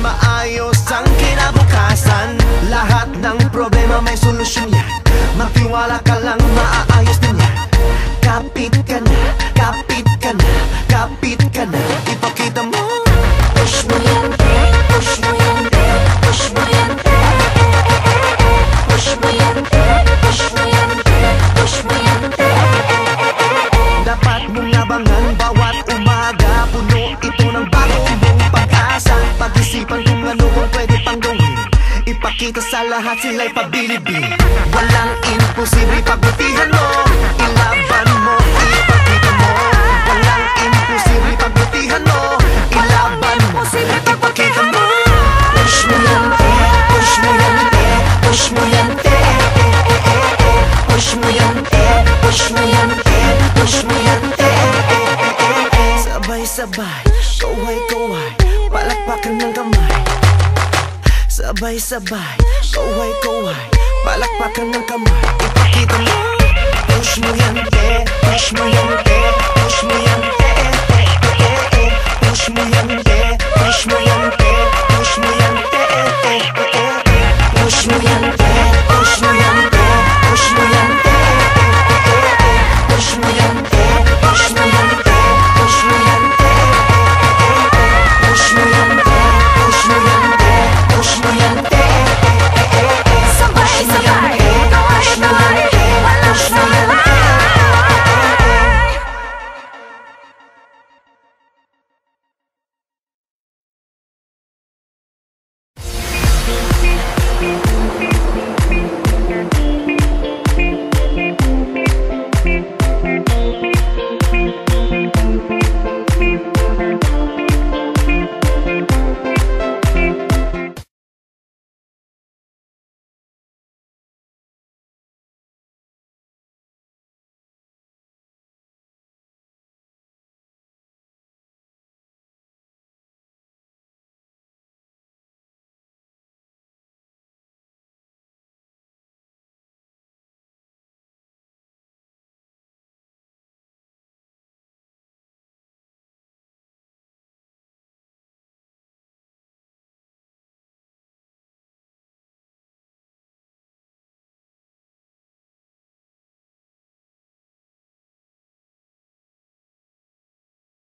maayos ang kinabukasan. Lahat ng problema may solusyon yan. Magtiwala ka lang, maaayos din yan. Kapit ka na, kapit ka na, kapit ka na. Ipakita mo. Push mo yan, push mo yan, push mo yan, push mo yan, push mo yan, push mo yan. Dapat mong labangan bawat umaga. Puno ito ng bagong mong pag-asa. Pag-isipan kung ano kung pwede pang gawin. Ipakita sa lahat sila'y pabilibin. Walang imposible, pagbutihan mo. Ilaban mo, ipakita mo. Walang imposible, pagbutihan mo. Ilaban mo, ipakita mo. Push mo yan, push mo yan, push mo yan, push mo yan, push mo yan, push mo yan. Sabay-sabay, kaway-kaway, palakpakan ng kamay. Sabay-sabay, kaway-kaway, palakpakan ng kamay. Ipakita mo. Push mo yan, push mo yan, push mo yan, push mo yan, push mo yan.